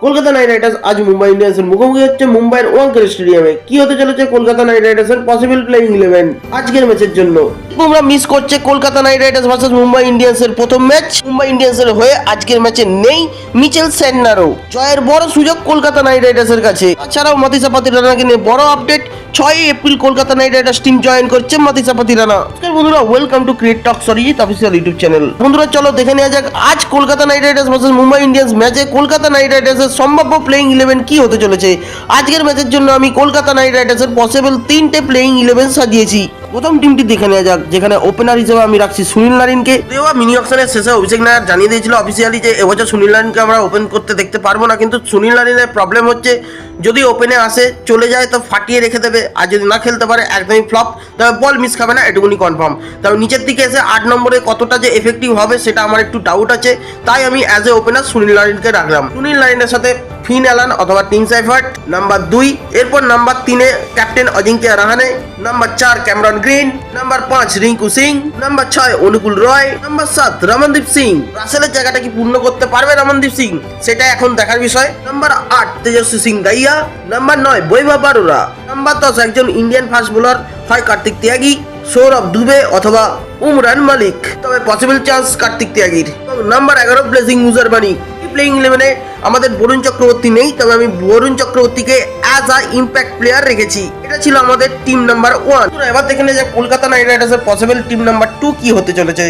Kolkata Knight Riders আজ মুম্বাই ইন্ডিয়ান্সের মুখোমুখি হচ্ছে মুম্বাইয়ের ওয়াংখেড়ে স্টেডিয়ামে। কি হতে চলেছে কলকাতা নাইট রাইডার্সের পসিবল প্লেইং 11 আজকের ম্যাচের জন্য? তোমরা মিস করছে Kolkata Knight Riders versus Mumbai ইন্ডিয়ান্সের প্রথম ম্যাচ। মুম্বাই ইন্ডিয়ান্সের হয়ে আজকের ম্যাচে নেই মিচেল স্যান্টনারো। জয়ের বড় সুযোগ কলকাতা নাইট রাইডার্সের কাছে। তাছাড়াও মাতিসা পাতিরানাকে নিয়ে বড় update. 6 April Kolkata Knight Riders team join করছে মাতিসা পাতিরানা। বন্ধুরা welcome to Create Talk Sarijit official YouTube channel. বন্ধুরা চলো দেখে নেওয়া যাক আজ Kolkata Knight Riders versus Mumbai Indians ম্যাচে কলকাতা নাইট রাইডার্সের সম্ভাব্য প্লেইং 11 কি হতে চলেছে। আজকের ম্যাচের জন্য আমি কলকাতা নাইট রাইডার্সের পসিবল 3টে প্লেইং 11 সাজিয়েছি। প্রথম টিমটি দেখে নেওয়া যাক, যেখানে ওপেনার হিসেবে আমি রাখছি সুনীল নারিনকে। দেওয়া মিনি অকশনের শেষে অভিষেক নায়ার জানিয়ে দিয়েছিল অফিসিয়ালি যে এবছর সুনীল নারিনকে আমরা ওপেন করতে দেখতে পারবো না, কিন্তু সুনীল নারিনের প্রবলেম হচ্ছে যদি ওপেনে আসে চলে যায় তো ফাটিয়ে রেখে দেবে, আর যদি না খেলতে পারে একদমই ফ্লপ, তবে বল মিস খাবে না, এটুকুনি কনফার্ম। তবে নিচের দিকে এসে 8 নম্বরে কতটা যে এফেক্টিভ হবে সেটা আমার একটু ডাউট আছে, তাই আমি অ্যাজ এ ওপেনার সুনীল নারিনকে রাখলাম। সুনীল নারিনের সাথে ফিন অ্যালান অথবা টিম সাইফার্ট নাম্বার 2, এরপর নাম্বার 3-এ captain Ajinkya Rahane, number 4 Cameron Green, number 5 Rinku Singh, number 6 Anukul Roy, number 7 Ramandeep Singh. রাসেলের জায়গাটা কি পূর্ণ করতে পারবে রমনদীপ সিং, সেটা এখন দেখার বিষয়। নাম্বার 8 তেজস্বী সিং দাইয়া, নাম্বার 9 বৈভব বারোরা, নাম্বার 10 একজন ইন্ডিয়ান ফাস্ট বোলার হয় কার্তিক ত্যাগী, সৌরভ দুবে অথবা উমরান মালিক, তবে পসিবল চান্স কার্তিক ত্যাগীর। Number 11 Blessing Muzarabani. প্লেইং 11-এ আমাদের বরুণ চক্রবর্তী নেই, তবে আমি বরুণ চক্রবর্তীকে অ্যাজ আ ইম্প্যাক্ট প্লেয়ার রেখেছি। এটা ছিল আমাদের টিম নাম্বার 1। এবার দেখে নেওয়া যাক কলকাতা নাইট রাইডার্সের পসিবল টিম নাম্বার 2 কি হতে চলেছে।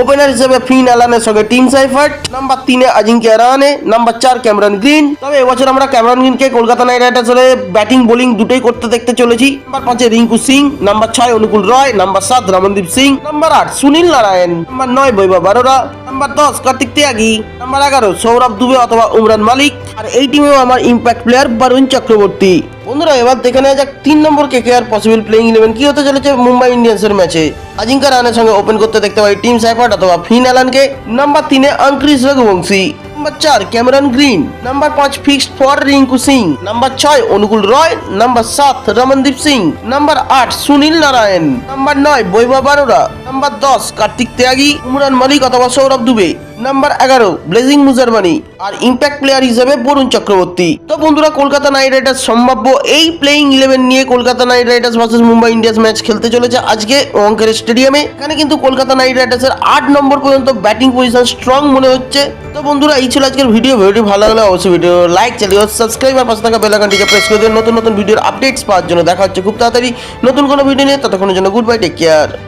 ওপেনার হিসেবে ফিন অ্যালানের সঙ্গে টিম সাইফার্ট, নাম্বার 3-এ Ajinkya Rahane, number 4 Cameron Green. তবে এবছর আমরা ক্যামেরন গ্রিনকে কলকাতা নাইট রাইডার্সের ব্যাটিং বোলিং দুটোই করতে দেখতে চলেছি। নাম্বার 5-এ Rinku Singh, number 6 Anukul Roy, number 7 Ramandeep Singh, number 8 Sunil Narayan, number 9 Vaibhav Arora, number 10 Kartik Tyagi, number 11 Sourav Dubey অথবা উমরান মালিক। আর এই টিমেও আমার ইম্প্যাক্ট প্লেয়ার বরুণ চক্রবর্তী। বন্ধুরা এবার দেখে নেওয়া যাক 3 নম্বর কেকেআর পসিবল প্লেইং 11 কি হতে চলেছে মুম্বাই ইন্ডিয়ান্সের ম্যাচে। অজিঙ্ক্য রাহানের সঙ্গে ওপেন করতে দেখতে পাই টিম সাইফার্ট অথবা ফিন অ্যালানকে। নাম্বার 3-এ Angkrish Raghuvanshi, number 4 Cameron Green, number 5 fixed for Rinku Singh, number 6 Anukul Roy, number 7 Ramandeep Singh, number 8 Sunil Narayan, number 9 Vaibhav Arora, number 10 Kartik Tyagi, Umran Malik অথবা Saurabh Dubey, number 11 Blessing Muzarabani, আর ইম্প্যাক্ট প্লেয়ার হিসেবে বরুণ চক্রবর্তী। তো বন্ধুরা কলকাতা নাইট রাইডার্স সম্ভাব্য এই প্লেইং 11 নিয়ে Kolkata Knight Riders versus Mumbai Indians match খেলতে চলেছে আজকে ওয়াংখেড়ে স্টেডিয়ামে। এখানে কিন্তু কলকাতা নাইট রাইডার্সের 8 নম্বর পর্যন্ত ব্যাটিং পজিশন স্ট্রং মনে হচ্ছে। তো বন্ধুরা এই ছিল আজকের ভিডিওটি ভালো লাগলে অবশ্যই ভিডিও লাইক, চ্যানেল সাবস্ক্রাইব আর পাশে থাকা বেল আইকনটিকে প্রেস করে দিন নতুন নতুন ভিডিওর আপডেটস পাওয়ার জন্য। দেখা হচ্ছে খুব তাড়াতাড়ি নতুন কোনো ভিডিও নিয়ে, ততক্ষণের জন্য গুড বাই, টেক কেয়ার।